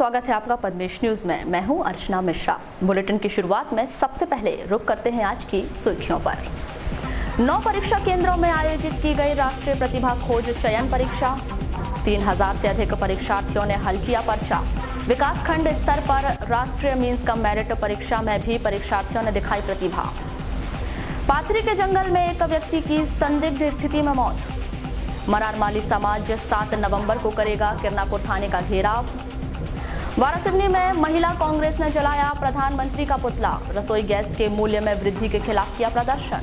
स्वागत है आपका पद्मेश न्यूज में। मैं हूं अर्चना मिश्रा। बुलेटिन की शुरुआत में सबसे पहले रुक करते हैं आज की सुर्खियों पर। 9 परीक्षा केंद्रों में आयोजित की गई राष्ट्रीय प्रतिभा खोज चयन परीक्षा। 3000 से अधिक परीक्षार्थियों ने हल किया पर्चा। विकासखंड स्तर पर राष्ट्रीय मींस कम मेरिट परीक्षा में भी परीक्षार्थियों ने दिखाई प्रतिभा। पाथरी के जंगल में एक व्यक्ति की संदिग्ध स्थिति में मौत। मरारमाली समाज 7 नवंबर को करेगा किरनापुर थाने का घेराव। वारासिवनी में महिला कांग्रेस ने जलाया प्रधानमंत्री का पुतला। रसोई गैस के मूल्य में वृद्धि के खिलाफ किया प्रदर्शन।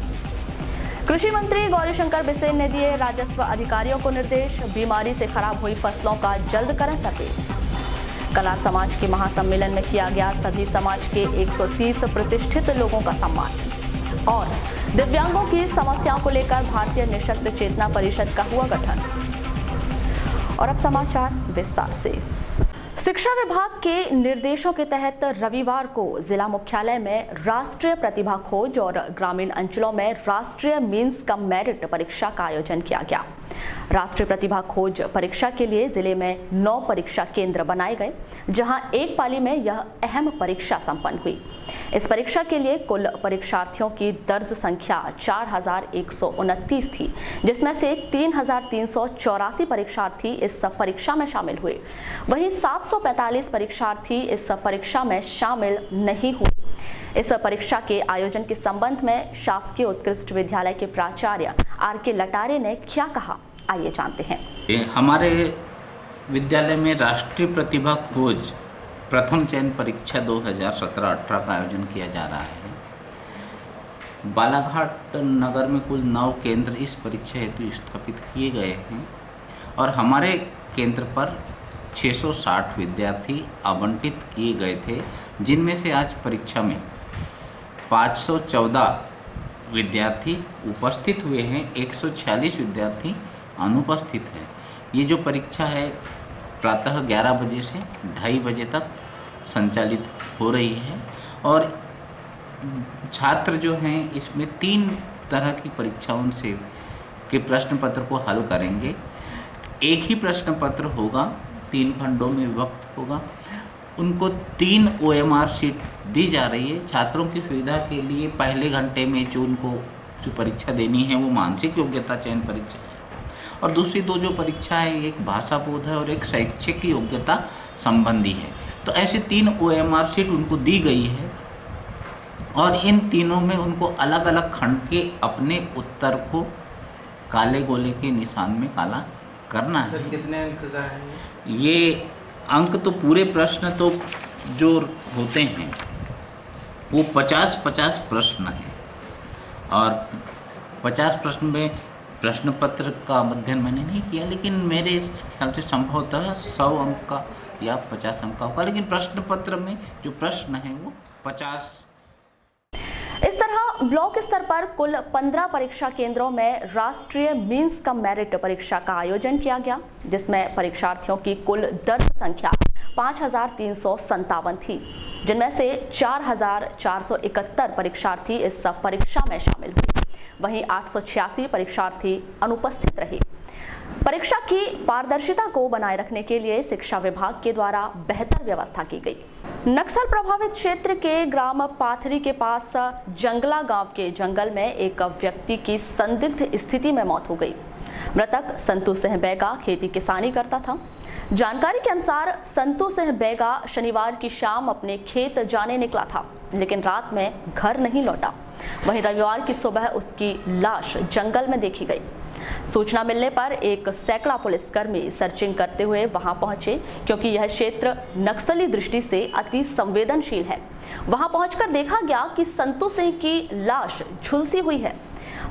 कृषि मंत्री गौरीशंकर बिसेन ने दिए राजस्व अधिकारियों को निर्देश। बीमारी से खराब हुई फसलों का जल्द करें सर्वे। कलार समाज के महासम्मेलन में किया गया सभी समाज के 130 प्रतिष्ठित लोगों का सम्मान। और दिव्यांगों की समस्याओं को लेकर भारतीय निःशक्त चेतना परिषद का हुआ गठन। और अब समाचार विस्तार से। शिक्षा विभाग के निर्देशों के तहत रविवार को जिला मुख्यालय में राष्ट्रीय प्रतिभा खोज और ग्रामीण अंचलों में राष्ट्रीय मींस कम मेरिट परीक्षा का आयोजन किया गया। राष्ट्रीय प्रतिभा खोज परीक्षा के लिए जिले में 9 परीक्षा केंद्र बनाए गए, जहां एक पाली में यह अहम परीक्षा संपन्न हुई। इस परीक्षा के लिए कुल परीक्षार्थियों की दर्ज संख्या 4129 थी, जिसमें से 3384 परीक्षार्थी इस परीक्षा में शामिल हुए। वहीं 745 परीक्षार्थी इस परीक्षा में शामिल नहीं हुए। इस परीक्षा के आयोजन के संबंध में शासकीय उत्कृष्ट विद्यालय के प्राचार्य आर.के. लटारे ने क्या कहा, आइए जानते हैं। हमारे विद्यालय में राष्ट्रीय प्रतिभा खोज प्रथम चयन परीक्षा 2017-18 का आयोजन किया जा रहा है। बालाघाट नगर में कुल 9 केंद्र इस परीक्षा हेतु स्थापित किए गए हैं और हमारे केंद्र पर 660 विद्यार्थी आवंटित किए गए थे, जिनमें से आज परीक्षा में 514 विद्यार्थी उपस्थित हुए हैं, 146 विद्यार्थी अनुपस्थित हैं। ये जो परीक्षा है प्रातः 11 बजे से 2:30 बजे तक संचालित हो रही है और छात्र जो हैं इसमें 3 तरह की परीक्षाओं से के प्रश्न पत्र को हल करेंगे। एक ही प्रश्न पत्र होगा, 3 खंडों में विभक्त होगा। उनको 3 OMR शीट दी जा रही है। छात्रों की सुविधा के लिए पहले घंटे में जो उनको जो परीक्षा देनी है वो मानसिक योग्यता चयन परीक्षा है और दूसरी 2 जो परीक्षा है, एक भाषा बोध है और एक शैक्षिक योग्यता संबंधी है। तो ऐसे 3 OMR शीट उनको दी गई है और इन तीनों में उनको अलग अलग खंड के अपने उत्तर को काले गोले के निशान में काला करना है। कितने अंक का है ये अंक? तो पूरे प्रश्न तो जो होते हैं वो 50-50 प्रश्न हैं और 50 प्रश्न में प्रश्न पत्र का अध्ययन मैंने नहीं किया, लेकिन मेरे ख्याल से संभवतः 100 अंक का या 50 अंक का होगा, लेकिन प्रश्न पत्र में जो प्रश्न है वो 50। इस तरह ब्लॉक स्तर पर कुल 15 परीक्षा केंद्रों में राष्ट्रीय मींस कम मेरिट परीक्षा का आयोजन किया गया, जिसमें परीक्षार्थियों की कुल दर्ज संख्या 5357 थी, जिनमें से 4471 परीक्षार्थी इस परीक्षा में शामिल हुए। वहीं 886 परीक्षार्थी अनुपस्थित रहे। परीक्षा की पारदर्शिता को बनाए रखने के लिए शिक्षा विभाग के द्वारा बेहतर व्यवस्था की गई। नक्सल प्रभावित क्षेत्र के ग्राम पाथरी के पास जंगला गांव के जंगल में एक व्यक्ति की संदिग्ध स्थिति में मौत हो गई। मृतक संतू सिंह बैगा खेती किसानी करता था। जानकारी के अनुसार संतू सिंह बैगा शनिवार की शाम अपने खेत जाने निकला था, लेकिन रात में घर नहीं लौटा। वहीं रविवार की सुबह उसकी लाश जंगल में देखी गई। सूचना मिलने पर एक सैकड़ा पुलिसकर्मी सर्चिंग करते हुए वहां पहुंचे, क्योंकि यह क्षेत्र नक्सली दृष्टि से अति संवेदनशील है। वहां पहुंचकर देखा गया कि संतू सिंह की लाश झुलसी हुई है।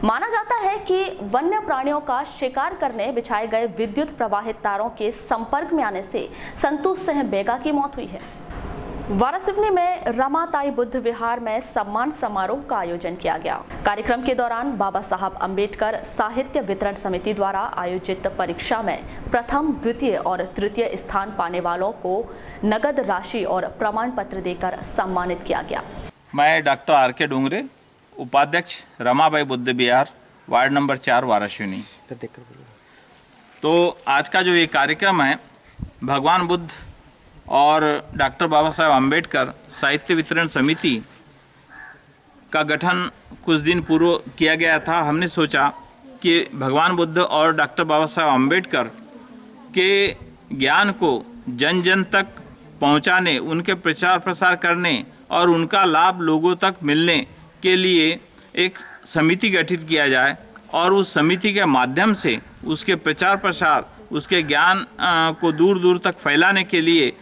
माना जाता है कि वन्य प्राणियों का शिकार करने बिछाए गए विद्युत प्रवाहित तारों के संपर्क में आने से संतू सिंह बैगा की मौत हुई है। वारासिवनी में रमाताई बुद्ध विहार में सम्मान समारोह का आयोजन किया गया। कार्यक्रम के दौरान बाबा साहब अम्बेडकर साहित्य वितरण समिति द्वारा आयोजित परीक्षा में प्रथम, द्वितीय और तृतीय स्थान पाने वालों को नगद राशि और प्रमाण पत्र देकर सम्मानित किया गया। मैं डॉक्टर आर.के. डोंगरे, उपाध्यक्ष रमाबाई बुद्ध विहार, वार्ड नंबर 4 वारासिवनी। तो आज का जो ये कार्यक्रम है, भगवान बुद्ध और डॉक्टर बाबा साहेब अम्बेडकर साहित्य वितरण समिति का गठन कुछ दिन पूर्व किया गया था। हमने सोचा कि भगवान बुद्ध और डॉक्टर बाबा साहेब अम्बेडकर के ज्ञान को जन जन तक पहुंचाने, उनके प्रचार प्रसार करने और उनका लाभ लोगों तक मिलने के लिए एक समिति गठित किया जाए और उस समिति के माध्यम से उसके प्रचार प्रसार, उसके ज्ञान को दूर दूर तक फैलाने के लिए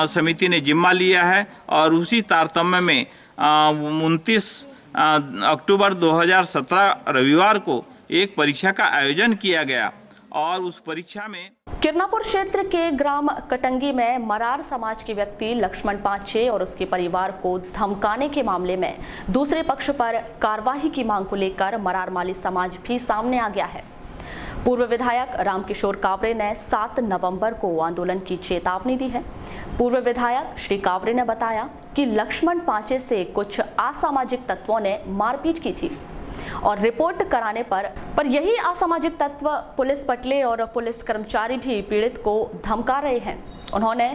समिति ने जिम्मा लिया है। और उसी तारतम्य में 29 अक्टूबर 2017 रविवार को एक परीक्षा का आयोजन किया गया और उस परीक्षा में किरनापुर क्षेत्र के ग्राम कटंगी में मरार समाज के व्यक्ति लक्ष्मण पांचे और उसके परिवार को धमकाने के मामले में दूसरे पक्ष पर कार्रवाई की मांग को लेकर मरार माली समाज भी सामने आ गया है। पूर्व विधायक रामकिशोर कावरे ने 7 नवंबर को आंदोलन की चेतावनी दी है। पूर्व विधायक श्री कावरे ने बताया कि लक्ष्मण पांचे से कुछ असामाजिक तत्वों ने मारपीट की थी और रिपोर्ट कराने पर यही असामाजिक तत्व पुलिस पटले और पुलिस कर्मचारी भी पीड़ित को धमका रहे हैं। उन्होंने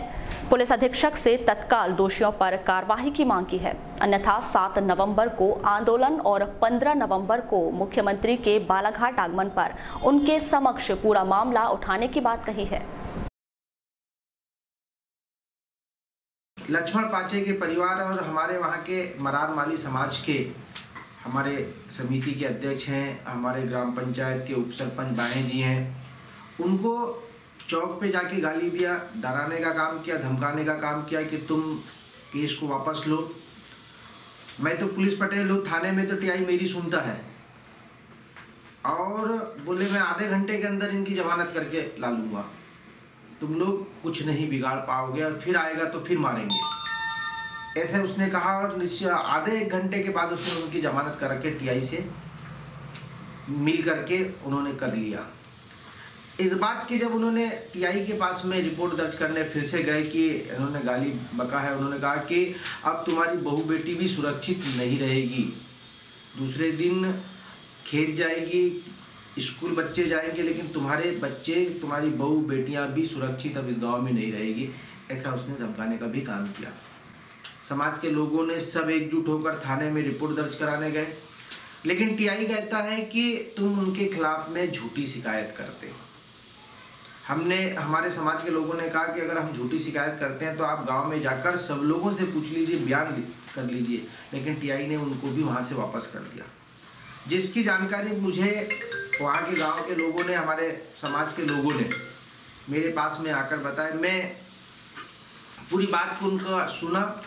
पुलिस अधीक्षक से तत्काल दोषियों पर कार्रवाई की मांग की है, अन्यथा 7 नवंबर को आंदोलन और 15 नवंबर को मुख्यमंत्री के बालाघाट आगमन पर उनके समक्ष पूरा मामला उठाने की बात कही है। लक्ष्मण पांचे के परिवार और हमारे वहाँ के मरार माली समाज के हमारे समिति के अध्यक्ष हैं, हमारे ग्राम पंचायत के उप सरपंच बाहें जी हैं, उनको चौक पे जाके गाली दिया, डराने का काम किया, धमकाने का काम किया कि तुम केस को वापस लो। मैं तो पुलिस पटेल हूँ, थाने में तो टीआई मेरी सुनता है और बोले मैं आधे घंटे के अंदर इनकी जमानत करके ला लूँगा, तुम लोग कुछ नहीं बिगाड़ पाओगे और फिर आएगा तो फिर मारेंगे, ऐसे उसने कहा। और आधे 1 घंटे के बाद उसने उनकी जमानत करा के टीआई से मिल करके उन्होंने कर लिया। इस बात की जब उन्होंने टीआई के पास में रिपोर्ट दर्ज करने फिर से गए कि उन्होंने गाली बका है, उन्होंने कहा कि अब तुम्हारी बहू बेटी भी सुरक्षित नहीं रहेगी, दूसरे दिन खेत जाएगी, स्कूल बच्चे जाएंगे, लेकिन तुम्हारे बच्चे, तुम्हारी बहू बेटियां भी सुरक्षित अब इस गाँव में नहीं रहेगी, ऐसा उसने धमकाने का भी काम किया। समाज के लोगों ने सब एकजुट होकर थाने में रिपोर्ट दर्ज कराने गए, लेकिन टीआई कहता है कि तुम उनके खिलाफ में झूठी शिकायत करते हो। हमारे समाज के लोगों ने कहा कि अगर हम झूठी शिकायत करते हैं तो आप गांव में जाकर सब लोगों से पूछ लीजिए, बयान कर लीजिए, लेकिन टीआई ने उनको भी वहां से वापस कर दिया। जिसकी जानकारी मुझे वहाँ के गाँव के लोगों ने, हमारे समाज के लोगों ने मेरे पास में आकर बताया। मैं पूरी बात को उनका सुना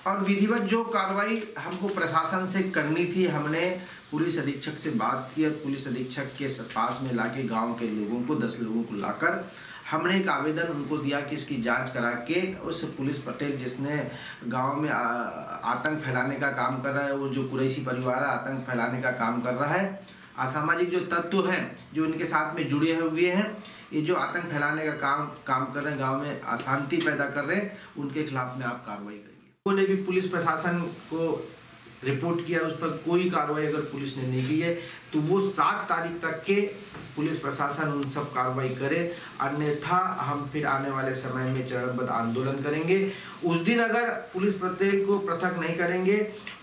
और विधिवत जो कार्रवाई हमको प्रशासन से करनी थी, हमने पुलिस अधीक्षक से बात की और पुलिस अधीक्षक के पास में लाके गांव के लोगों को, 10 लोगों को लाकर हमने एक आवेदन उनको दिया कि इसकी जांच करा के उस पुलिस पटेल जिसने गांव में आतंक फैलाने का काम कर रहा है, वो जो कुरैशी परिवार है आतंक फैलाने का काम कर रहा है, असामाजिक जो तत्व हैं जो इनके साथ में जुड़े हुए हैं, ये जो आतंक फैलाने का काम कर रहे हैं, गाँव में अशांति पैदा कर रहे हैं, उनके खिलाफ में आप कार्रवाई करिए। उन्होंने भी पुलिस प्रशासन को रिपोर्ट किया, उस पर कोई कार्रवाई अगर पुलिस ने नहीं की है तो वो 7 तारीख तक के पुलिस प्रशासन उन सब कार्रवाई करे, अन्यथा हम फिर आने वाले समय में चरणबद्ध आंदोलन करेंगे। उस दिन अगर पुलिस पटेल को पृथक नहीं करेंगे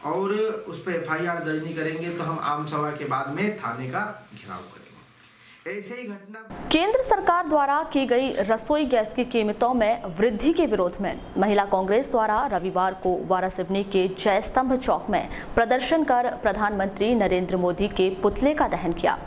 और उस पर FIR दर्ज नहीं करेंगे तो हम आम सभा के बाद में थाने का घेराव करेंगे। ऐसे ही घटना केंद्र सरकार द्वारा की गई रसोई गैस की कीमतों में वृद्धि के विरोध में महिला कांग्रेस द्वारा रविवार को वारासिवनी के जय स्तंभ चौक में प्रदर्शन कर प्रधानमंत्री नरेंद्र मोदी के पुतले का दहन किया।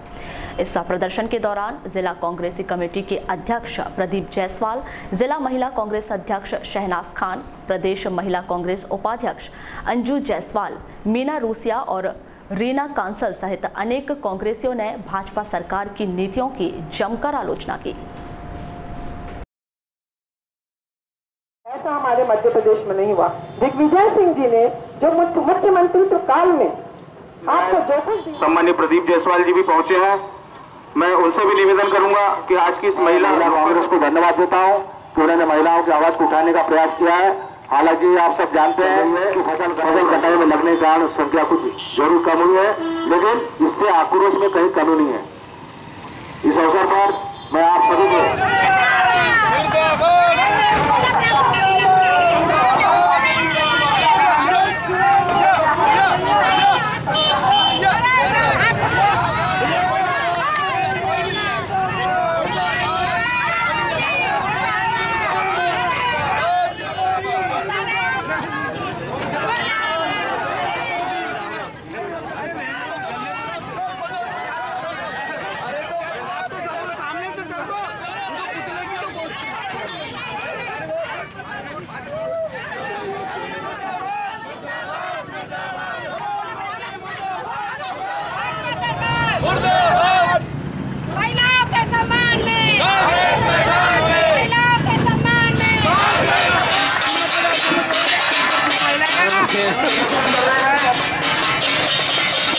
इस प्रदर्शन के दौरान जिला कांग्रेसी कमेटी के अध्यक्ष प्रदीप जायसवाल, जिला महिला कांग्रेस अध्यक्ष शहनाज खान, प्रदेश महिला कांग्रेस उपाध्यक्ष अंजू जायसवाल, मीना रूसिया और रीना कांसल सहित अनेक कांग्रेसियों ने भाजपा सरकार की नीतियों की जमकर आलोचना की। ऐसा हमारे मध्य प्रदेश में नहीं हुआ। दिग्विजय सिंह जी ने जो मुख्यमंत्री काल में आपको जो कुछ, सम्मानीय प्रदीप जायसवाल जी भी पहुंचे हैं, मैं उनसे भी निवेदन करूंगा कि आज की इस महिला कांग्रेस को धन्यवाद देता हूं कि उन्होंने महिलाओं की आवाज को उठाने का प्रयास किया है। हालांकि आप सब जानते हैं कि फसल कटाई में लगने के कारण संख्या कुछ जरूर कम हुई है, लेकिन इससे आक्रोश में कहीं कमी नहीं है। इस अवसर पर मैं आप सभी को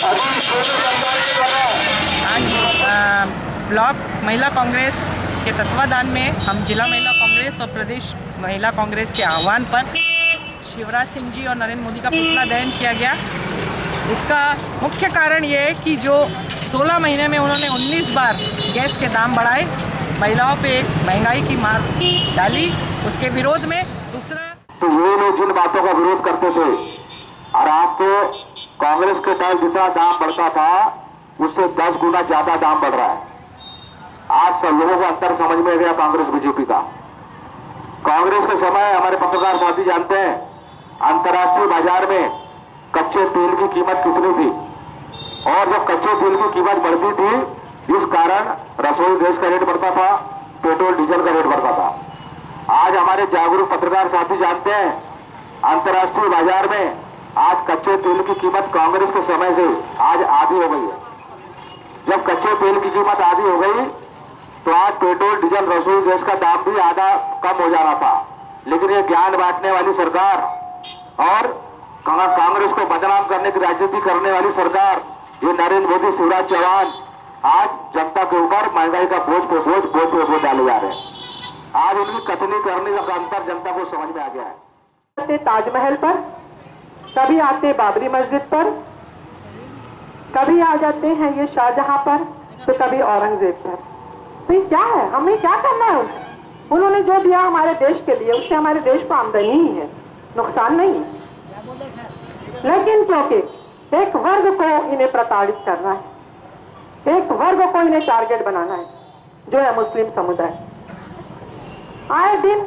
आज ब्लॉक महिला कांग्रेस के तत्वाधान में हम जिला महिला कांग्रेस और प्रदेश महिला कांग्रेस के आह्वान पर शिवराज सिंह जी और नरेंद्र मोदी का पुतला दहन किया गया। इसका मुख्य कारण ये है कि जो 16 महीने में उन्होंने 19 बार गैस के दाम बढ़ाए, महिलाओं पे महंगाई की मार डाली, उसके विरोध में। दूसरा तो ये लोग जिन बातों का विरोध करते थे और आज तो कांग्रेस के टाइम जितना दाम बढ़ता था उससे 10 गुना ज्यादा दाम बढ़ रहा है। आज सब लोगों को अंतर समझ में गया कांग्रेस बीजेपी का। कांग्रेस के समय हमारे पत्रकार साथी जानते हैं अंतर्राष्ट्रीय बाजार में कच्चे तेल की कीमत कितनी थी, और जब कच्चे तेल की कीमत बढ़ती थी इस कारण रसोई गैस का रेट बढ़ता था, पेट्रोल डीजल का रेट बढ़ता था। आज हमारे जागरूक पत्रकार साथी जानते हैं अंतर्राष्ट्रीय बाजार में आज कच्चे तेल की कीमत कांग्रेस के समय से आज आधी हो गई है। जब कच्चे तेल की कीमत आधी हो गई तो आज पेट्रोल डीजल रसोई गैस का दाम भी आधा कम हो जाना था। लेकिन ये ज्ञान बांटने वाली सरकार और कांग्रेस को बदनाम करने की राजनीति करने वाली सरकार, ये नरेंद्र मोदी, शिवराज चौहान आज जनता के ऊपर महंगाई का बोझ पे बोझ डाले जा रहे हैं। आज उनकी कथनी करने का अंतर जनता को समझ में आ गया है। ताजमहल पर, कभी आते बाबरी मस्जिद पर, कभी आ जाते हैं ये शाहजहां पर, तो कभी औरंगजेब पर। तो ये क्या है, हमें क्या करना है? उन्होंने जो दिया हमारे देश के लिए उससे हमारे देश को आमदनी ही है, नुकसान नहीं है। लेकिन क्योंकि एक वर्ग को इन्हें प्रताड़ित करना है, एक वर्ग को इन्हें टारगेट बनाना है, जो है मुस्लिम समुदाय। आए दिन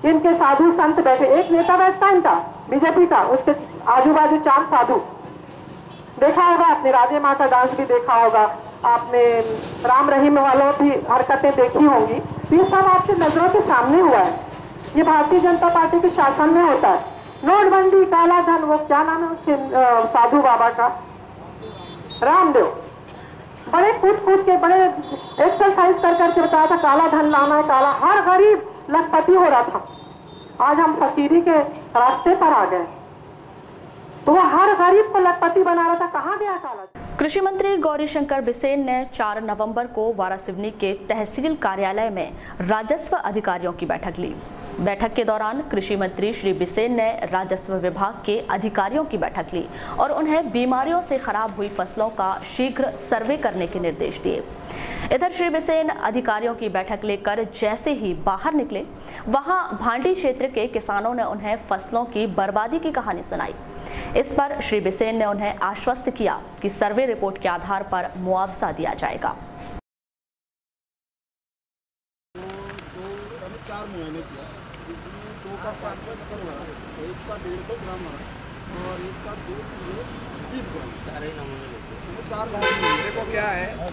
इनके साधु संत बैठे, एक नेता बैठता इनका बीजेपी का, उसके आजू बाजू 4 साधु। देखा होगा आपने, राधे माँ का डांस भी देखा होगा आपने, राम रहीम वालों की हरकतें देखी होंगी। ये सब आपके नजरों के सामने हुआ है। ये भारतीय जनता पार्टी के शासन में होता है। नोटबंदी, काला धन, वो क्या नाम है उसके साधु बाबा का, रामदेव, बड़े कूद के बड़े एक्सरसाइज कर करके बताया था काला धन लाना है, काला, हर गरीब लखपति हो रहा था। आज हम फकीरी के रास्ते पर आ गए, तो वो हर गरीब को लखपति बना रहा था। कहाँ गया काला? कृषि मंत्री गौरीशंकर बिसेन ने 4 नवंबर को वारासिवनी के तहसील कार्यालय में राजस्व अधिकारियों की बैठक ली। बैठक के दौरान कृषि मंत्री श्री बिसेन ने राजस्व विभाग के अधिकारियों की बैठक ली और उन्हें बीमारियों से खराब हुई फसलों का शीघ्र सर्वे करने के निर्देश दिए। इधर श्री बिसेन अधिकारियों की बैठक लेकर जैसे ही बाहर निकले, वहां भांडी क्षेत्र के किसानों ने उन्हें फसलों की बर्बादी की कहानी सुनाई। इस पर श्री बिसेन ने उन्हें आश्वस्त किया कि सर्वे रिपोर्ट के आधार पर मुआवजा दिया जाएगा। 4 महीने किया, इसमें 2 का 5 करवा, 1 का 150 ग्राम और 1 का 2 किलो 20 ग्राम, 4 ही नमूने लेते। 4 नमूने। देखो क्या है,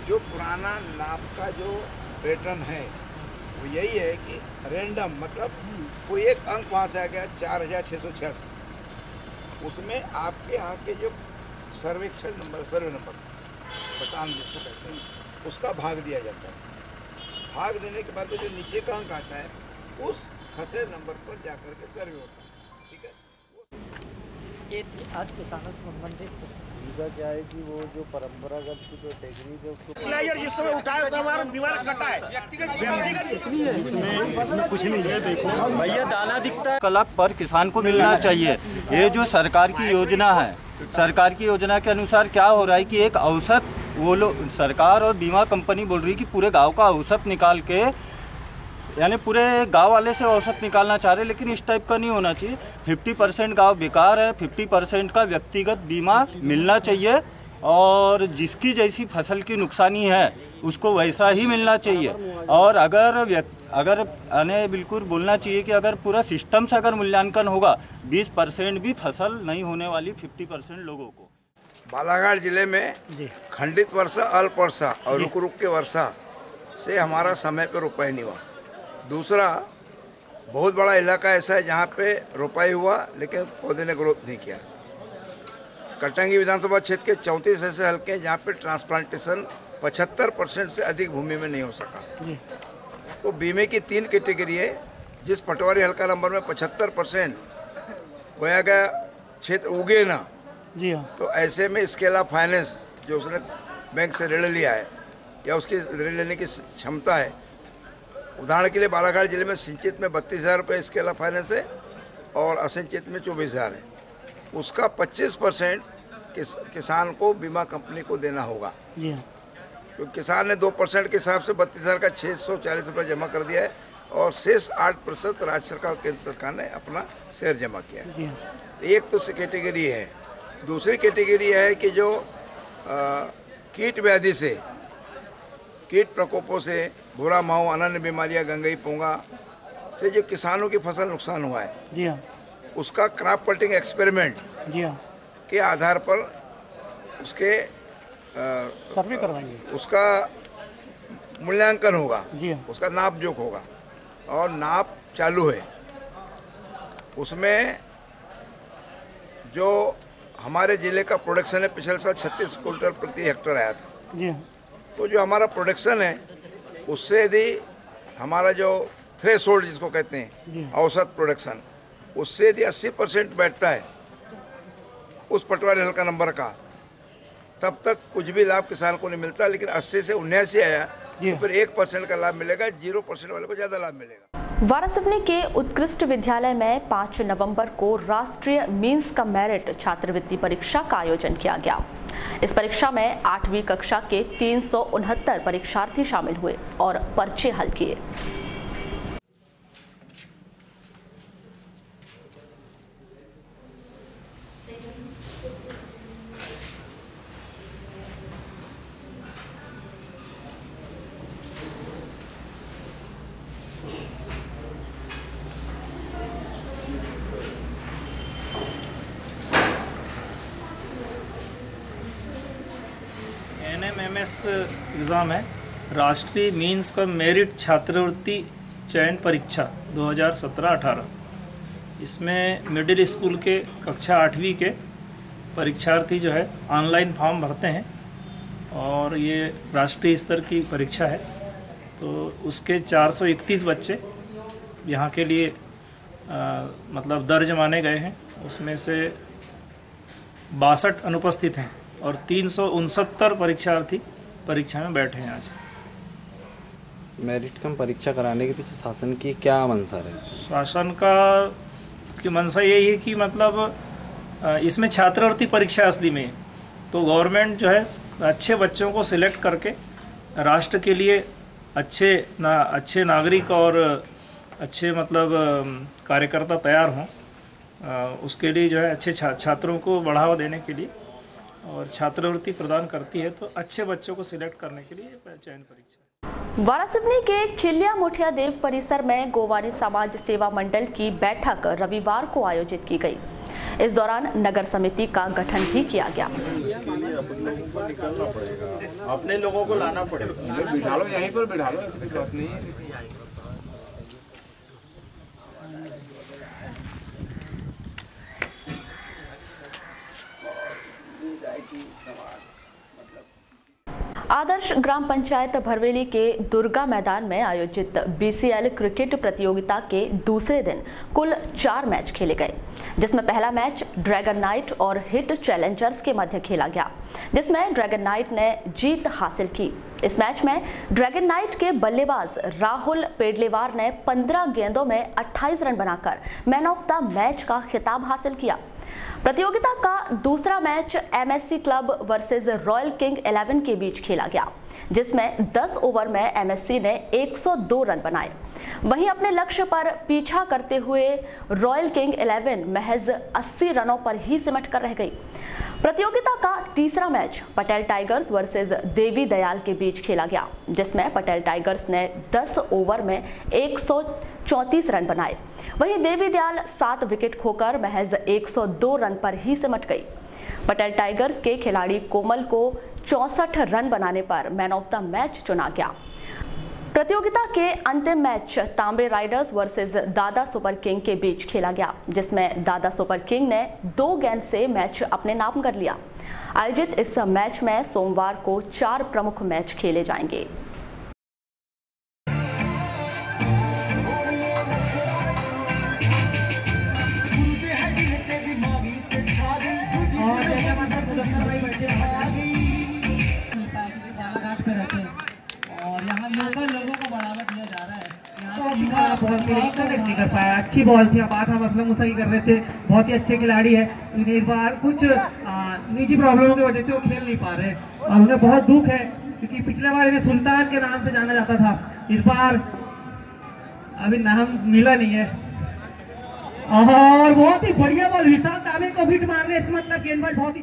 जो पुराना नाप का जो पैटर्न है वो यही है कि रैंडम, मतलब कोई एक अंक वहाँ से आ गया 4686, उसमें आपके यहाँ के जो सर्वेक्षण नंबर, सर्वे नंबर पटान जिसको कहते हैं, उसका भाग दिया जाता है। भाग देने के बाद जो नीचे का अंक आता है उस खसरे नंबर पर जाकर के सर्वे होता है। ठीक है, ये आज किसानों से संबंधित क्या है कि वो जो परंपरागत की जो टेक्निक है उसको जिस समय उठाया तो हमारा बीमार कटा है, इसमें कुछ नहीं है। देखो भैया, दाना दिखता है, कलप पर किसान को मिलना चाहिए। ये जो सरकार की योजना है, सरकार की योजना के अनुसार क्या हो रहा है कि एक औसत, वो लोग सरकार और बीमा कंपनी बोल रही है कि पूरे गांव का औसत निकाल के, यानी पूरे गांव वाले से औसत निकालना चाह रहे, लेकिन इस टाइप का नहीं होना चाहिए। 50% गांव बेकार है, 50% का व्यक्तिगत बीमा मिलना चाहिए, और जिसकी जैसी फसल की नुकसानी है उसको वैसा ही मिलना चाहिए। और अगर यानी बिल्कुल बोलना चाहिए कि अगर पूरा सिस्टम से अगर मूल्यांकन होगा, 20% भी फसल नहीं होने वाली 50% लोगों को। बालाघाट जिले में खंडित वर्षा, अल्प वर्षा और रुक रुक के वर्षा से हमारा समय पर रुपये नहीं हुआ। दूसरा, बहुत बड़ा इलाका ऐसा है जहाँ पे रोपाई हुआ लेकिन पौधे ने ग्रोथ नहीं किया। कटंगी विधानसभा क्षेत्र के 34 ऐसे हल्के हैं जहाँ पे ट्रांसप्लांटेशन 75% से अधिक भूमि में नहीं हो सका। तो बीमे की 3 कैटेगरी है। जिस पटवारी हल्का नंबर में 75% बोया गया क्षेत्र उगे ना, जी हाँ। तो ऐसे में स्केल ऑफ फाइनेंस जो उसने बैंक से ऋण लिया है या उसकी ऋण लेने की क्षमता है, उदाहरण के लिए बालाघाट जिले में सिंचित में 32,000 रुपये स्केल ऑफ फाइनेंस है और असिंचित में 24,000 है। उसका 25% किसान को बीमा कंपनी को देना होगा। जी हाँ। तो किसान ने 2% के हिसाब से 32,000 का 640 रुपये जमा कर दिया है और शेष 8% राज्य सरकार और केंद्र सरकार ने अपना शेयर जमा किया है। जी हाँ। एक तो कैटेगरी है। दूसरी कैटेगरी है कि जो कीट व्याधि से, कीट प्रकोपों से, भूरा माहू, अनन्य बीमारियां, गंगई पोंगा से जो किसानों की फसल नुकसान हुआ है, जी हाँ, उसका क्रॉप कल्टिंग एक्सपेरिमेंट जी हाँ, के आधार पर उसके सर्वे करवाएंगे, उसका मूल्यांकन होगा, जी हाँ, उसका नाप जोख होगा और नाप चालू है। उसमें जो हमारे ज़िले का प्रोडक्शन है, पिछले साल 36 कुंटल प्रति हेक्टेयर आया था। जी हाँ। तो जो हमारा प्रोडक्शन है उससे यदि हमारा जो थ्रेशोल्ड जिसको कहते हैं औसत प्रोडक्शन, उससे यदि 80% बैठता है उस पटवारी हल्का नंबर का, तब तक कुछ भी लाभ किसान को नहीं मिलता। लेकिन 80 से 79 आया तो फिर 1% का लाभ मिलेगा, 0% वाले को ज़्यादा लाभ मिलेगा। वारासिवनी के उत्कृष्ट विद्यालय में 5 नवंबर को राष्ट्रीय मीन्स का मेरिट छात्रवृत्ति परीक्षा का आयोजन किया गया। इस परीक्षा में 8वीं कक्षा के 369 परीक्षार्थी शामिल हुए और पर्चे हल किए। NMMS एग्ज़ाम है, राष्ट्रीय मीन्स का मेरिट छात्रवृत्ति चयन परीक्षा 2017-18। इसमें मिडिल स्कूल के कक्षा 8वीं के परीक्षार्थी जो है ऑनलाइन फॉर्म भरते हैं और ये राष्ट्रीय स्तर की परीक्षा है। तो उसके 431 बच्चे यहाँ के लिए मतलब दर्ज माने गए हैं। उसमें से 62 अनुपस्थित हैं और 369 परीक्षार्थी परीक्षा में बैठे हैं। आज मेरिट कम परीक्षा कराने के पीछे शासन की क्या मंशा है? शासन की मंशा यही है कि मतलब इसमें छात्रवृत्ति परीक्षा असली में, तो गवर्नमेंट जो है अच्छे बच्चों को सिलेक्ट करके राष्ट्र के लिए अच्छे नागरिक और अच्छे मतलब कार्यकर्ता तैयार हों, उसके लिए जो है अच्छे छात्रों को बढ़ावा देने के लिए और छात्रवृत्ति प्रदान करती है। तो अच्छे बच्चों को सिलेक्ट करने के लिए चयन परीक्षा। वारासिवनी के खिलिया मुठिया देव परिसर में गोवारी समाज सेवा मंडल की बैठक रविवार को आयोजित की गई। इस दौरान नगर समिति का गठन भी किया गया। अपने लोगों को लाना पड़ेगा, बिठा लो यहीं पर, बिठा लो, ऐसी बात नहीं है। आदर्श ग्राम पंचायत भरवेली के दुर्गा मैदान में आयोजित BCL क्रिकेट प्रतियोगिता के दूसरे दिन कुल 4 मैच खेले गए, जिसमें पहला मैच ड्रैगन नाइट और हिट चैलेंजर्स के मध्य खेला गया, जिसमें ड्रैगन नाइट ने जीत हासिल की। इस मैच में ड्रैगन नाइट के बल्लेबाज राहुल पेडलेवार ने 15 गेंदों में 28 रन बनाकर मैन ऑफ द मैच का खिताब हासिल किया। प्रतियोगिता का दूसरा match MSC club versus royal king 11 के बीच खेला गया, जिसमें 10 ओवर में MSC ने 102 रन बनाए। वहीं अपने लक्ष्य पर पीछा करते हुए रॉयल किंग 11 महज 80 रनों पर ही सिमट कर रह गई। प्रतियोगिता का तीसरा मैच पटेल टाइगर्स वर्सेस देवी दयाल के बीच खेला गया, जिसमें पटेल टाइगर्स ने 10 ओवर में 134 रन बनाए। वहीं देवी दयाल 7 विकेट खोकर महज 102 रन पर ही सिमट गई। पटेल टाइगर्स के खिलाड़ी कोमल को 64 रन बनाने पर मैन ऑफ द मैच चुना गया। प्रतियोगिता के अंतिम मैच तांबे राइडर्स वर्सेस दादा सुपर किंग के बीच खेला गया, जिसमें दादा सुपर किंग ने 2 गेंद से मैच अपने नाम कर लिया। आयोजित इस मैच में सोमवार को 4 प्रमुख मैच खेले जाएंगे। और बॉल थी लेकिन कनेक्ट नहीं कर पाया। अच्छी बॉल थी, बात हम असलम मुसा की कर रहे थे, बहुत ही अच्छे खिलाड़ी है, लेकिन इस बार कुछ निजी प्रॉब्लमों की वजह से वो खेल नहीं पा रहे और उन्हें बहुत दुख है क्योंकि पिछले बार इन्हें सुल्तान के नाम से जाना जाता था, इस बार अभी नाम मिला नहीं है। और बहुत ही बढ़िया बॉल विशाल दावे को हिट मारने, इसका मतलब गेंदबाज बहुत ही।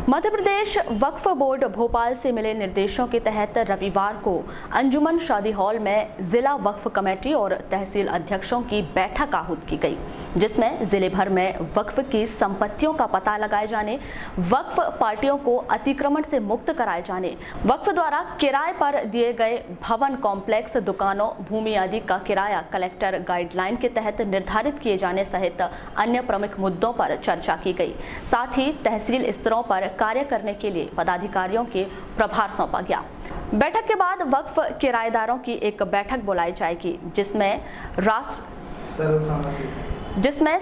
मध्य प्रदेश वक्फ बोर्ड भोपाल से मिले निर्देशों के तहत रविवार को अंजुमन शादी हॉल में जिला वक्फ कमेटी और तहसील अध्यक्षों की बैठक आहूत की गई, जिसमें जिले भर में वक्फ की संपत्तियों का पता लगाए जाने, वक्फ पार्टियों को अतिक्रमण से मुक्त कराए जाने, वक्फ द्वारा किराए पर दिए गए भवन, कॉम्प्लेक्स, दुकानों, भूमि आदि का किराया कलेक्टर गाइडलाइन के तहत निर्धारित किए जाने सहित अन्य प्रमुख मुद्दों पर चर्चा की गई। साथ ही तहसील स्तरों पर कार्य करने के लिए पदाधिकारियों के प्रभार सौंपा गया। बैठक के बाद वक्फ किराएदारों की एक बैठक बुलाई जाएगी, जिसमें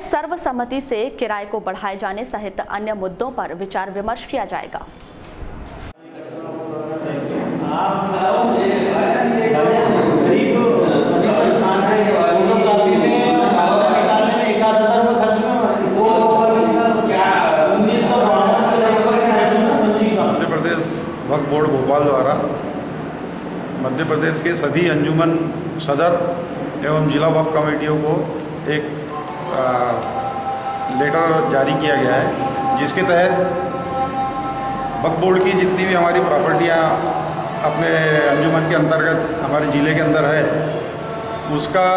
सर्वसम्मति से किराए को बढ़ाए जाने सहित अन्य मुद्दों पर विचार विमर्श किया जाएगा। वक्फ बोर्ड भोपाल द्वारा मध्य प्रदेश के सभी अंजुमन सदर एवं जिला वक्फ कमेटियों को एक लेटर जारी किया गया है, जिसके तहत वक्फ बोर्ड की जितनी भी हमारी प्रॉपर्टियां अपने अंजुमन के अंतर्गत हमारे ज़िले के अंदर है, उसका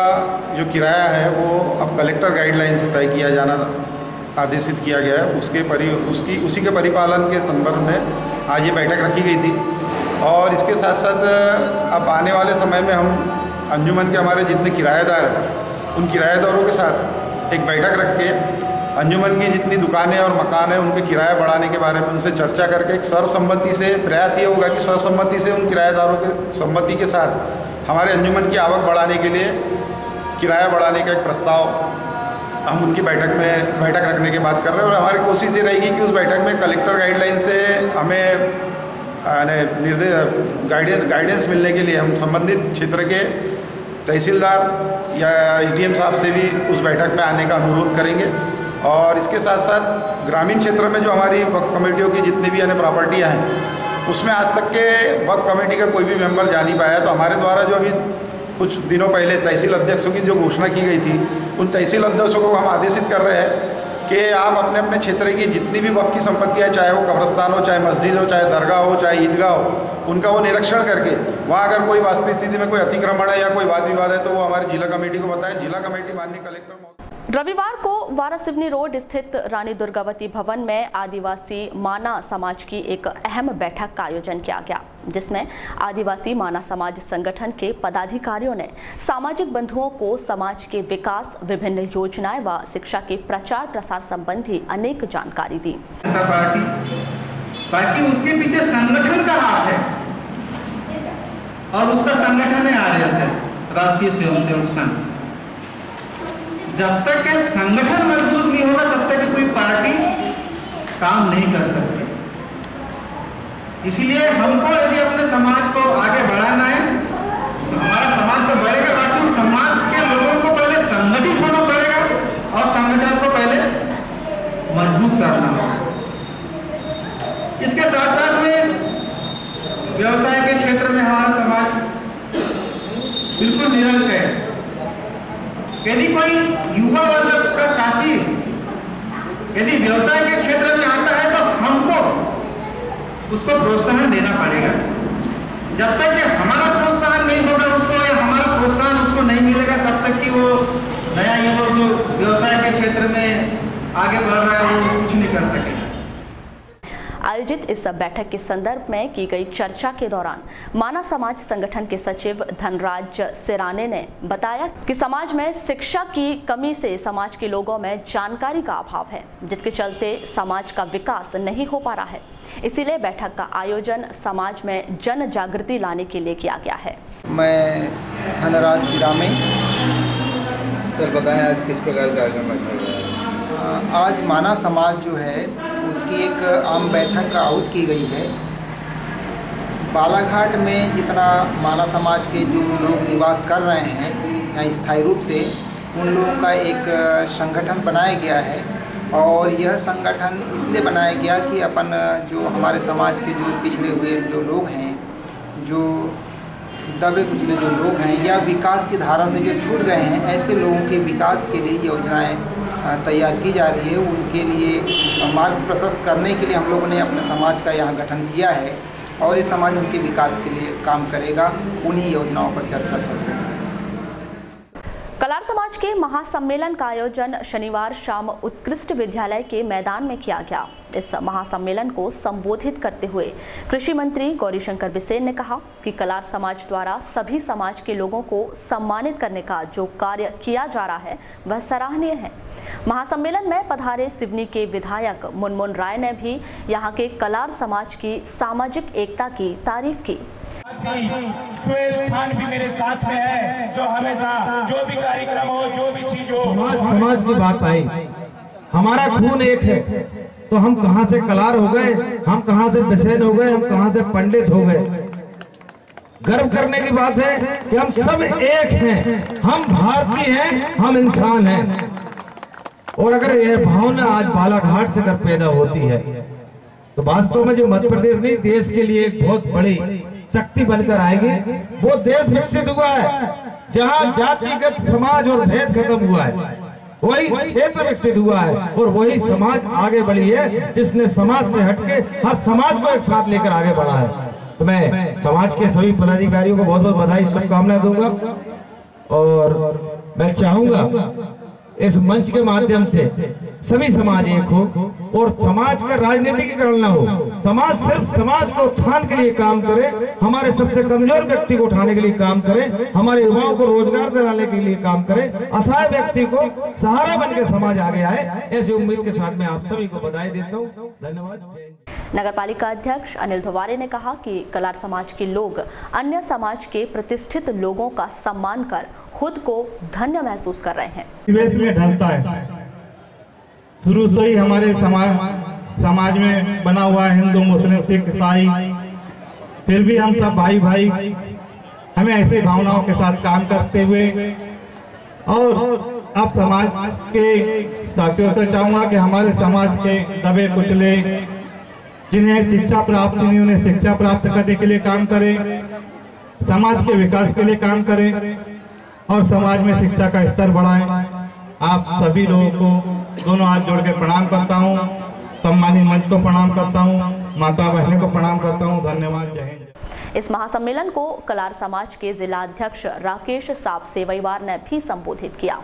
जो किराया है वो अब कलेक्टर गाइडलाइन से तय किया जाना आदेशित किया गया है। उसी के परिपालन के संदर्भ में आज ये बैठक रखी गई थी और इसके साथ साथ अब आने वाले समय में हम अंजुमन के हमारे जितने किराएदार हैं उन किराएदारों के साथ एक बैठक रख के अंजुमन की जितनी दुकानें और मकान हैं उनके किराया बढ़ाने के बारे में उनसे चर्चा करके एक सर्वसम्मति से प्रयास ये होगा कि सर्वसम्मति से उन किराएदारों के सम्मति के साथ हमारे अंजुमन की आवक बढ़ाने के लिए किराया बढ़ाने का एक प्रस्ताव हम उनकी बैठक रखने की बात कर रहे हैं। और हमारी कोशिश ये रहेगी कि उस बैठक में कलेक्टर गाइडलाइन से हमें गाइडेंस मिलने के लिए हम संबंधित क्षेत्र के तहसीलदार या एडीएम साहब से भी उस बैठक में आने का अनुरोध करेंगे। और इसके साथ साथ ग्रामीण क्षेत्र में जो हमारी वक्फ कमेटियों की जितनी भी अन्य प्रॉपर्टियाँ हैं उसमें आज तक के वक्फ कमेटी का कोई भी मेंबर जा नहीं पाया, तो हमारे द्वारा जो अभी कुछ दिनों पहले तहसील अध्यक्षों की जो घोषणा की गई थी उन तहसील अध्यक्षों को हम आदेशित कर रहे हैं कि आप अपने अपने क्षेत्र की जितनी भी वक्फ की संपत्तियाँ, चाहे वो कब्रस्तान हो, चाहे मस्जिद हो, चाहे दरगाह हो, चाहे ईदगाह हो, उनका वो निरीक्षण करके वहाँ अगर कोई वास्तविक स्थिति में कोई अतिक्रमण है या कोई वाद विवाद है तो वो हमारी जिला कमेटी को बताएं। जिला कमेटी माननीय कलेक्टर। रविवार को वारासिवनी रोड स्थित रानी दुर्गावती भवन में आदिवासी माना समाज की एक अहम बैठक का आयोजन किया गया, जिसमें आदिवासी माना समाज संगठन के पदाधिकारियों ने सामाजिक बंधुओं को समाज के विकास, विभिन्न योजनाएं व शिक्षा के प्रचार प्रसार संबंधी अनेक जानकारी दी। बाकी उसके पीछे संगठन का हाथ है और उसका संगठन है आरएसएस, राष्ट्रीय स्वयंसेवक संघ। जब तक के संगठन मजबूत नहीं होगा तब तक कोई पार्टी काम नहीं कर सकती। इसीलिए हमको यदि अपने समाज को आगे बढ़ाना है तो हमारा समाज तो बढ़ेगा, बाकी समाज के लोगों को पहले संगठित होना पड़ेगा और संगठन को पहले मजबूत करना होगा। इसके साथ साथ में व्यवसाय के क्षेत्र में हमारा समाज बिल्कुल निरंक है। यदि कोई युवा वर्ग का साथी यदि व्यवसाय के क्षेत्र में आता है तो हमको उसको प्रोत्साहन देना पड़ेगा। जब तक कि हमारा प्रोत्साहन नहीं होगा उसको या हमारा प्रोत्साहन उसको नहीं मिलेगा तब तक कि वो नया युवक जो व्यवसाय के क्षेत्र में आगे बढ़ रहा है वो कुछ नहीं कर सकेगा। आयोजित इस बैठक के संदर्भ में की गई चर्चा के दौरान माना समाज संगठन के सचिव धनराज सिराने ने बताया कि समाज में शिक्षा की कमी से समाज के लोगों में जानकारी का अभाव है, जिसके चलते समाज का विकास नहीं हो पा रहा है। इसीलिए बैठक का आयोजन समाज में जन जागृति लाने के लिए किया गया है। मैं धनराज सिराने। सर बताएं आज किस प्रकार कार्यक्रम आज माना समाज जो है उसकी एक आम बैठक आहूत की गई है। बालाघाट में जितना माना समाज के जो लोग निवास कर रहे हैं यहाँ स्थायी रूप से उन लोगों का एक संगठन बनाया गया है। और यह संगठन इसलिए बनाया गया कि अपन जो हमारे समाज के जो पिछड़े हुए जो लोग हैं, जो दबे कुचले जो लोग हैं या विकास की धारा से जो छूट गए हैं, ऐसे लोगों के विकास के लिए योजनाएं तैयार की जा रही है। उनके लिए मार्ग प्रशस्त करने के लिए हम लोगों ने अपने समाज का यहाँ गठन किया है और ये समाज उनके विकास के लिए काम करेगा। उन्हीं योजनाओं पर चर्चा चल रही है। कलार समाज के महासम्मेलन का आयोजन शनिवार शाम उत्कृष्ट विद्यालय के मैदान में किया गया। इस महासम्मेलन को संबोधित करते हुए कृषि मंत्री गौरीशंकर बिसेन ने कहा कि कलार समाज द्वारा सभी समाज के लोगों को सम्मानित करने का जो कार्य किया जा रहा है वह सराहनीय है। महासम्मेलन में पधारे सिवनी के विधायक मुनमुन राय ने भी यहाँ के कलार समाज की सामाजिक एकता की तारीफ की। सुहेल खान भी मेरे साथ में है, जो हमेशा जो भी कार्यक्रम हो, जो भी चीज हो, समाज की बात आई। हमारा खून एक है, तो हम कहां से कलार हो गए, हम कहां से बिसेन हो गए, हम कहां से पंडित हो गए। गर्व करने की बात है कि हम सब एक हैं, हम भारतीय हैं, हम इंसान हैं। और अगर यह भावना आज बालाघाट से अगर पैदा होती है तो वास्तव में जो मध्य प्रदेश नहीं देश के लिए एक बहुत बड़ी शक्ति बनकर आएगी। वो देश विकसित हुआ है जहां जातिगत समाज और भेद खत्म हुआ है, वही क्षेत्र विकसित हुआ है और वही समाज आगे बढ़ी है जिसने समाज से हटके हर समाज को एक साथ लेकर आगे बढ़ा है। तो मैं समाज के सभी पदाधिकारियों को बहुत बहुत बधाई शुभकामनाएं दूंगा और मैं चाहूंगा इस मंच के माध्यम से सभी समाज एक हो और समाज का राजनीतिकीकरण न हो। समाज सिर्फ समाज को उत्थान के लिए काम करे, हमारे सबसे कमजोर व्यक्ति को उठाने के लिए काम करे, हमारे युवाओं को रोजगार दिलाने के लिए काम करे, असहाय व्यक्ति को सहारा बन के समाज आगे आए। ऐसी उम्मीद के साथ मैं आप सभी को बधाई देता हूँ। धन्यवाद। नगरपालिका अध्यक्ष अनिल धोवारे ने कहा कि कलार समाज के लोग अन्य समाज के प्रतिष्ठित लोगों का सम्मान कर खुद को धन्य महसूस कर रहे हैं। निवेश में ढलता है, शुरू से ही हमारे समाज में बना हुआ है हिंदू मुस्लिम सिख ईसाई, फिर भी हम सब भाई भाई हमें ऐसी भावनाओं के साथ काम करते हुए और अब समाज के साथियों से चाहूँगा कि हमारे समाज के दबे कुचले जिन्हें शिक्षा प्राप्त नहीं उन्हें शिक्षा प्राप्त करने के लिए काम करें, समाज के विकास के लिए काम करें और समाज में शिक्षा का स्तर बढ़ाएं। आप सभी लोगों को दोनों हाथ जोड़ के प्रणाम करता हूँ, सम्मानित मंच को प्रणाम करता हूँ, माता बहनों को प्रणाम करता हूँ। धन्यवाद। जय हिंद। इस महासम्मेलन को कलार समाज के जिला अध्यक्ष राकेश साब सेवईवार ने भी संबोधित किया।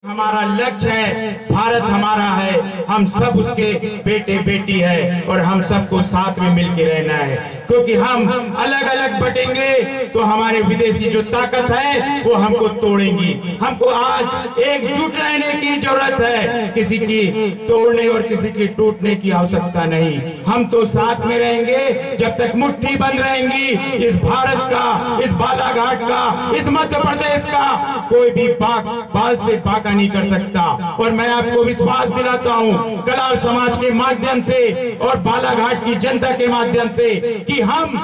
हमारा लक्ष्य है, भारत हमारा है, हम सब उसके बेटे बेटी है और हम सबको साथ में मिलकर रहना है, क्योंकि हम अलग अलग बटेंगे तो हमारे विदेशी जो ताकत है वो हमको तोड़ेंगी। हमको आज एकजुट रहने की जरूरत है, किसी की तोड़ने और किसी की टूटने की आवश्यकता नहीं। हम तो साथ में रहेंगे जब तक मुट्ठी बंद रहेंगी। इस भारत का, इस बालाघाट का, इस मध्य प्रदेश का कोई भी बाल से बाका नहीं कर सकता। और मैं आपको विश्वास दिलाता हूं कलार समाज के माध्यम से और बालाघाट की जनता के माध्यम से कि हम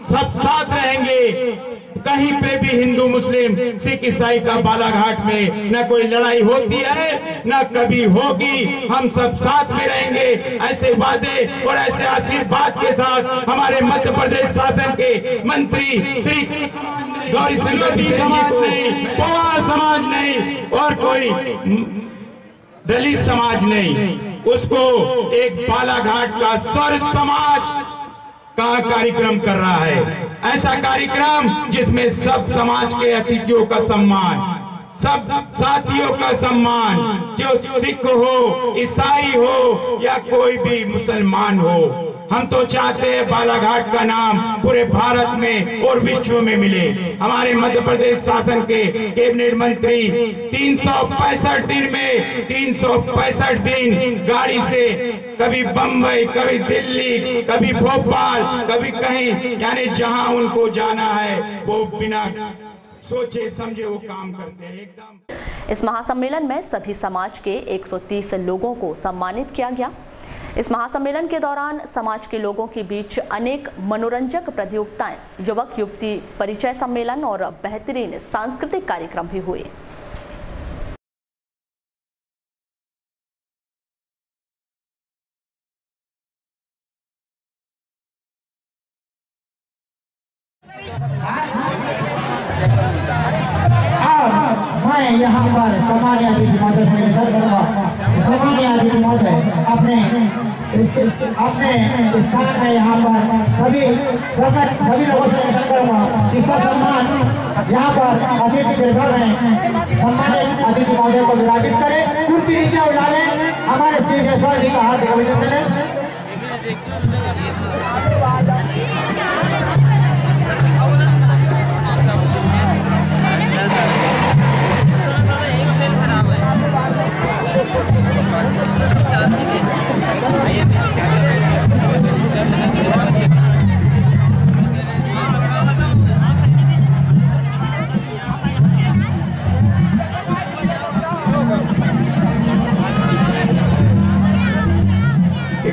सब साथ रहेंगे। कहीं पे भी हिंदू मुस्लिम सिख ईसाई का बालाघाट में न कोई लड़ाई होती है न कभी होगी। हम सब साथ में रहेंगे। ऐसे वादे और ऐसे आशीर्वाद के साथ हमारे मध्य प्रदेश शासन के मंत्री श्री गौरीशंकर समाज नहीं, पवार समाज नहीं और कोई दलित समाज नहीं, उसको एक बालाघाट का स्वर्ग समाज का कार्यक्रम कर रहा है। ऐसा कार्यक्रम जिसमें सब समाज के अतिथियों का सम्मान, सब साथियों का सम्मान, जो सिख हो, ईसाई हो या कोई भी मुसलमान हो। हम तो चाहते हैं बालाघाट का नाम पूरे भारत में और विश्व में मिले। हमारे मध्य प्रदेश शासन के कैबिनेट मंत्री 365 दिन में 365 दिन गाड़ी से कभी बम्बई, कभी दिल्ली, कभी भोपाल, कभी कहीं, यानी जहां उनको जाना है वो बिना सोचे समझे वो काम करते हैं एकदम। इस महासम्मेलन में सभी समाज के 130 लोगों को सम्मानित किया गया। इस महासम्मेलन के दौरान समाज के लोगों के बीच अनेक मनोरंजक प्रतियोगिताएं, युवक युवती परिचय सम्मेलन और बेहतरीन सांस्कृतिक कार्यक्रम भी हुए। मैं यहाँ पर सामान्य अतिथि महोदय से निवेदन करूँगा, सामान्य अतिथि महोदय अपने स्थान में यहाँ पर सभी लोगों से निवेदन करूँगा, इसका सम्मान यहाँ पर अतिथि गिरधर हैं, सम्मानित अतिथि महोदय को विराजित करें, कुर्सी नीचे उठा लें, हमारे श्री केशवर जी का हार्दिक अभिनंदन।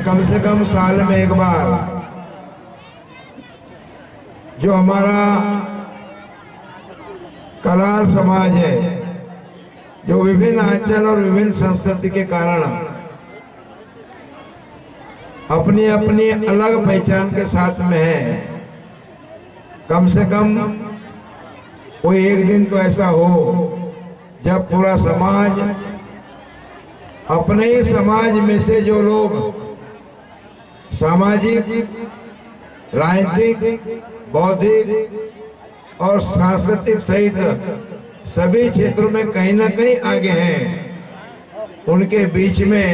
कम से कम साल में एक बार जो हमारा कलार समाज है, जो विभिन्न आंचल और विभिन्न संस्कृति के कारण अपनी अपनी अलग पहचान के साथ में है, कम से कम कोई एक दिन तो ऐसा हो जब पूरा समाज अपने ही समाज में से जो लोग सामाजिक, राजनीतिक, बौद्धिक और सांस्कृतिक सहित सभी क्षेत्रों में कहीं न कहीं आगे हैं, उनके बीच में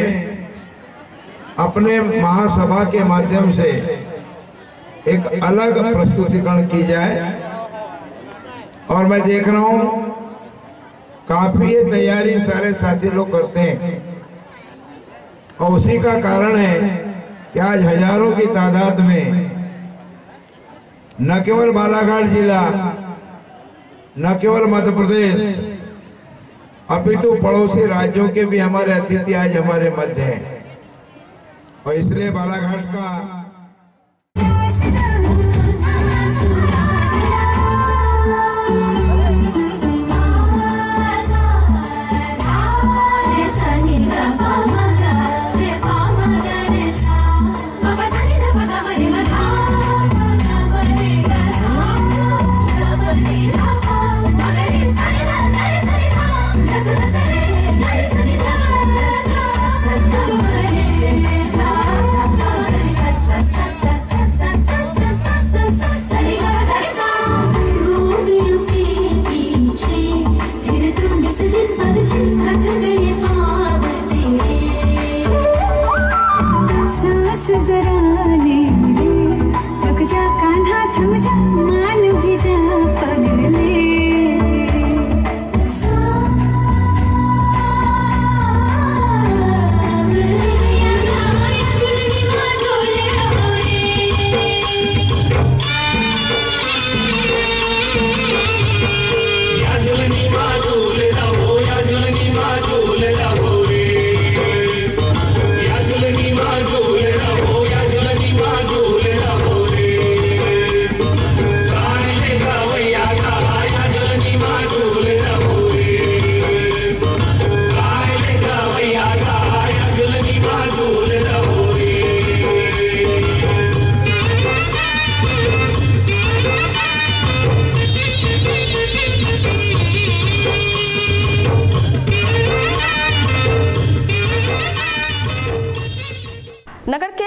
अपने महासभा के माध्यम से एक अलग प्रस्तुतिकरण की जाए। और मैं देख रहा हूं काफी तैयारी सारे साथी लोग करते हैं और उसी का कारण है कि आज हजारों की तादाद में न केवल बालाघाट जिला, न केवल मध्य प्रदेश, अपितु पड़ोसी राज्यों के भी हमारे अतिथि आज हमारे मध्य हैं और इसलिए बालाघाट का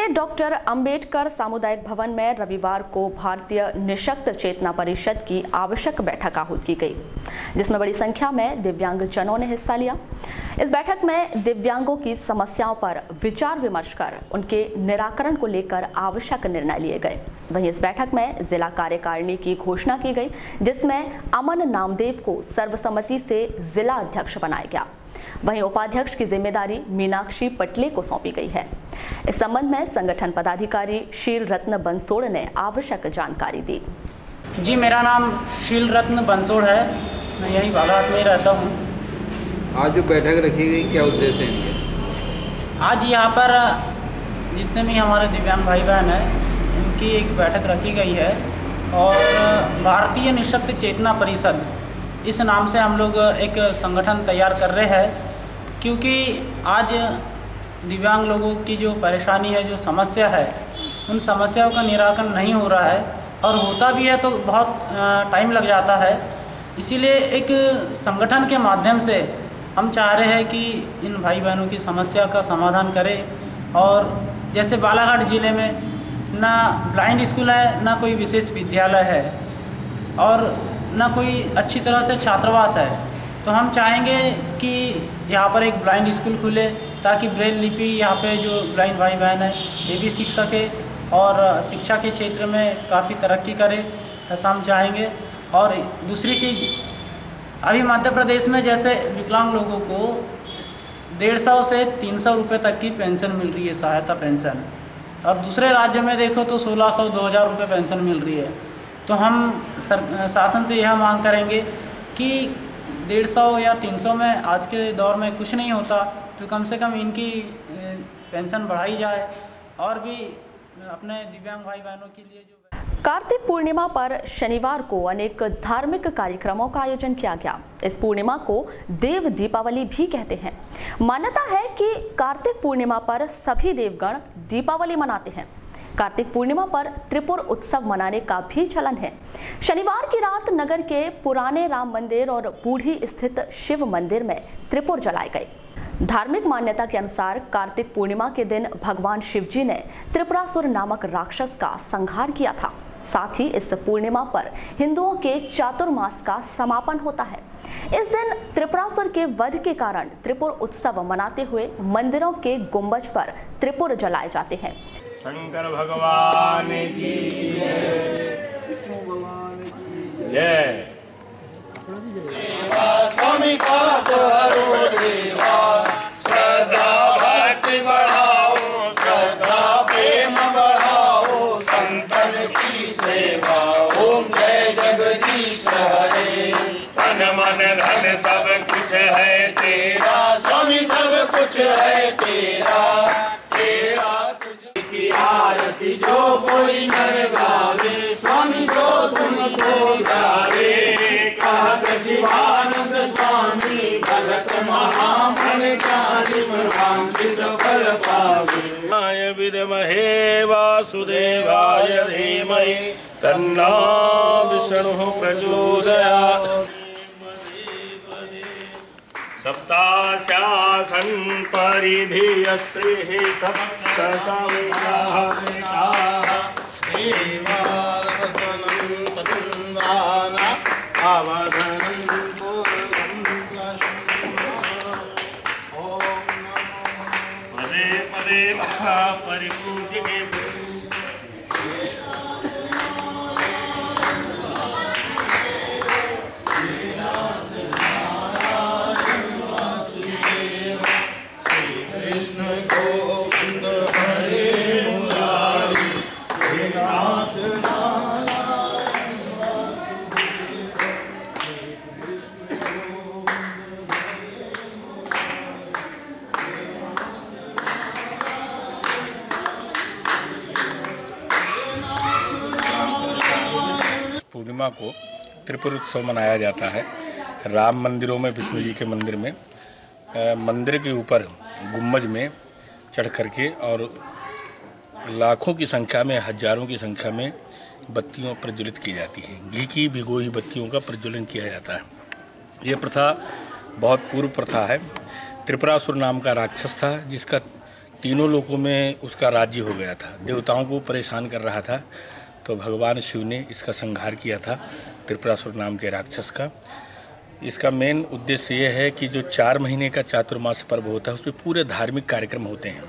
डॉक्टर अंबेडकर सामुदायिक भवन में रविवार को भारतीय निःशक्त चेतना परिषद की आवश्यक बैठक आहूत की गई, जिसमें बड़ी संख्या में दिव्यांगजनों ने हिस्सा लिया। इस बैठक में दिव्यांगों की समस्याओं पर विचार विमर्श कर उनके निराकरण को लेकर आवश्यक निर्णय लिए गए। वहीं इस बैठक में जिला कार्यकारिणी की घोषणा की गई, जिसमें अमन नामदेव को सर्वसम्मति से जिला अध्यक्ष बनाया गया। वहीं उपाध्यक्ष की जिम्मेदारी मीनाक्षी पटले को सौंपी गई है। इस संबंध में संगठन पदाधिकारी शील रत्न बंसोड़ ने आवश्यक जानकारी दी। जी, मेरा नाम शील रत्न बंसोड़ है, मैं यहीं बालाघाट में रहता हूँ। आज जो बैठक रखी गई, क्या उद्देश्य है? आज यहाँ पर जितने भी हमारे दिव्यांग भाई बहन हैं इनकी एक बैठक रखी गई है और भारतीय निःशक्त चेतना परिषद इस नाम से हम लोग एक संगठन तैयार कर रहे हैं, क्योंकि आज दिव्यांग लोगों की जो परेशानी है, जो समस्या है, उन समस्याओं का निराकरण नहीं हो रहा है और होता भी है तो बहुत टाइम लग जाता है। इसीलिए एक संगठन के माध्यम से हम चाह रहे हैं कि इन भाई बहनों की समस्या का समाधान करें। और जैसे बालाघाट ज़िले में ना ब्लाइंड स्कूल है, ना कोई विशेष विद्यालय है और ना कोई अच्छी तरह से छात्रावास है, तो हम चाहेंगे कि यहाँ पर एक ब्लाइंड स्कूल खुले ताकि ब्रेल लिपि यहाँ पे जो ब्लाइंड भाई बहन है ये भी सीख सके और शिक्षा के क्षेत्र में काफ़ी तरक्की करे, ऐसा हम चाहेंगे। और दूसरी चीज़, अभी मध्य प्रदेश में जैसे विकलांग लोगों को 150 से 300 रुपये तक की पेंशन मिल रही है, सहायता पेंशन, और दूसरे राज्य में देखो तो 1600-2000 रुपये पेंशन मिल रही है। तो हम शासन से यह मांग करेंगे कि 150 या 300 में आज के दौर में कुछ नहीं होता, तो कम से कम इनकी पेंशन बढ़ाई जाए और भी अपने दिव्यांग भाई बहनों के लिए जो कार्तिक पूर्णिमा पर शनिवार को अनेक धार्मिक कार्यक्रमों का आयोजन किया गया। इस पूर्णिमा को देव दीपावली भी कहते हैं। मान्यता है कि कार्तिक पूर्णिमा पर सभी देवगण दीपावली मनाते हैं। कार्तिक पूर्णिमा पर त्रिपुर उत्सव मनाने का भी चलन है। शनिवार की रात नगर के पुराने राम मंदिर और बूढ़ी स्थित शिव मंदिर में त्रिपुर जलाए गए। धार्मिक मान्यता के अनुसार कार्तिक पूर्णिमा के दिन भगवान शिवजी ने त्रिपुरासुर नामक राक्षस का संहार किया था। साथ ही इस पूर्णिमा पर हिंदुओं के चातुर्मास का समापन होता है। इस दिन त्रिपुरासुर के वध के कारण त्रिपुर उत्सव मनाते हुए मंदिरों के गुंबज पर त्रिपुर जलाए जाते हैं। शंकर भगवान की जय। स्वामी का करो देवा, श्रद्धा भक्ति बढ़ाओ, श्रद्धा प्रेम बढ़ाओ, संतन की सेवा। ओम जय जगदीश हरे। तन मन धन सब कुछ है तेरा, स्वामी सब कुछ है तेरा, तेरा तुझकी आरती जो कोई नर गावे, स्वामी जो तुमको गावे। कहत शिवानंद स्वामी भगत महामन ज्ञानी वांछित फल पावे। विद्महे वासुदेवाय धीमहि तन्नो विष्णुः प्रचोदयात्। सप्ताशासन परिधि स्त्रीः सप्त संविदाः पदे पदे परिपूज्य के पूर्णिमा को त्रिपुर उत्सव मनाया जाता है। राम मंदिरों में, विष्णु जी के मंदिर में, मंदिर के ऊपर गुम्बज में चढ़ करके और लाखों की संख्या में, हजारों की संख्या में बत्तियों प्रज्वलित की जाती हैं। घी की भिगोई बत्तियों का प्रज्वलन किया जाता है। ये प्रथा बहुत पूर्व प्रथा है। त्रिपुरासुर नाम का राक्षस था जिसका तीनों लोकों में उसका राज्य हो गया था। देवताओं को परेशान कर रहा था, तो भगवान शिव ने इसका संहार किया था त्रिपुरासुर नाम के राक्षस का। इसका मेन उद्देश्य ये है कि जो 4 महीने का चातुर्मास पर्व होता है उसमें पूरे धार्मिक कार्यक्रम होते हैं।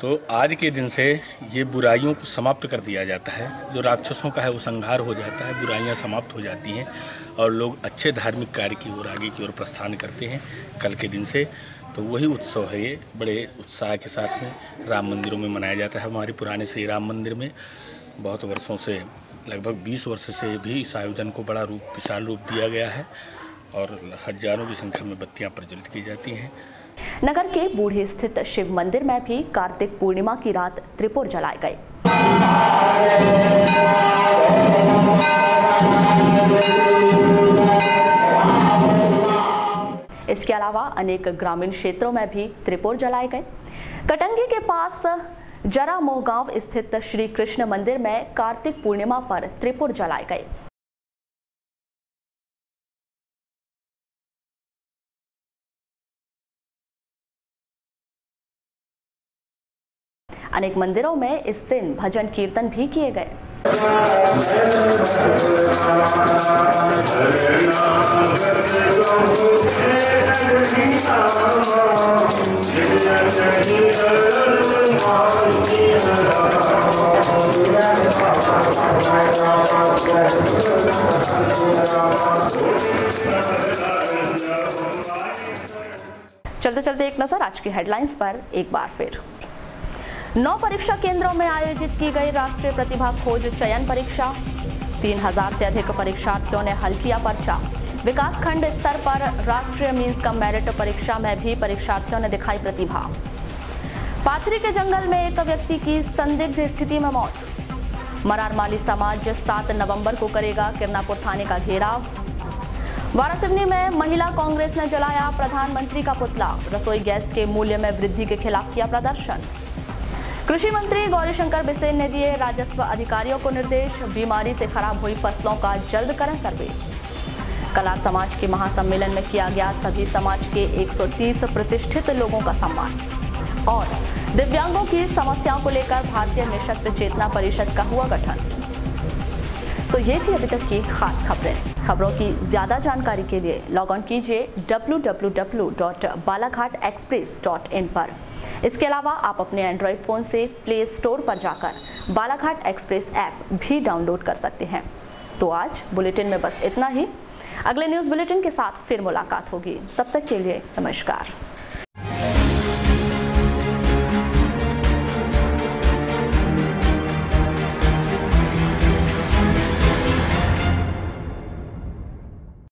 तो आज के दिन से ये बुराइयों को समाप्त कर दिया जाता है। जो राक्षसों का है वो संहार हो जाता है, बुराइयां समाप्त हो जाती हैं और लोग अच्छे धार्मिक कार्य की ओर, आगे की ओर प्रस्थान करते हैं कल के दिन से। तो वही उत्सव है ये, बड़े उत्साह के साथ में राम मंदिरों में मनाया जाता है। हमारे पुराने श्री राम मंदिर में बहुत वर्षों से, लगभग 20 वर्ष से भी इस आयोजन को बड़ा रूप, विशाल रूप दिया गया है और हजारों की संख्या में बत्तियां प्रज्वलित की जाती हैं नगर के बूढ़ी स्थित शिव मंदिर में भी कार्तिक पूर्णिमा की रात त्रिपुर जलाए गए। इसके अलावा अनेक ग्रामीण क्षेत्रों में भी त्रिपुर जलाए गए। कटंगी के पास जरा मोह गांव स्थित श्री कृष्ण मंदिर में कार्तिक पूर्णिमा पर त्रिपुर जलाए गए। अनेक मंदिरों में इस दिन भजन कीर्तन भी किए गए। चलते चलते एक नजर आज की हेडलाइंस पर एक बार फिर। 9 परीक्षा केंद्रों में आयोजित की गई राष्ट्रीय प्रतिभा खोज चयन परीक्षा। 3000 से अधिक परीक्षार्थियों ने हल किया पर्चा। विकासखंड स्तर पर राष्ट्रीय मींस कम मेरिट परीक्षा में भी परीक्षार्थियों ने दिखाई प्रतिभा। पाथरी के जंगल में एक व्यक्ति की संदिग्ध स्थिति में मौत। मरारमाली समाज 7 नवंबर को करेगा किरनापुर थाने का घेराव। वारासिवनी में महिला कांग्रेस ने जलाया प्रधानमंत्री का पुतला। रसोई गैस के मूल्य में वृद्धि के खिलाफ किया प्रदर्शन। कृषि मंत्री गौरीशंकर बिसेन ने दिए राजस्व अधिकारियों को निर्देश। बीमारी से खराब हुई फसलों का जल्द करें सर्वे। कलार समाज के महासम्मेलन में किया गया सभी समाज के 130 प्रतिष्ठित लोगों का सम्मान। और दिव्यांगों की समस्याओं को लेकर भारतीय निःशक्त चेतना परिषद का हुआ गठन। तो ये थी अभी तक की खास खबरें। खबरों की ज्यादा जानकारी के लिए लॉग ऑन कीजिए www.balaghatexpress.in पर। इसके अलावा आप अपने एंड्रॉइड फ़ोन से प्ले स्टोर पर जाकर बालाघाट एक्सप्रेस ऐप भी डाउनलोड कर सकते हैं। तो आज बुलेटिन में बस इतना ही। अगले न्यूज़ बुलेटिन के साथ फिर मुलाकात होगी। तब तक के लिए नमस्कार।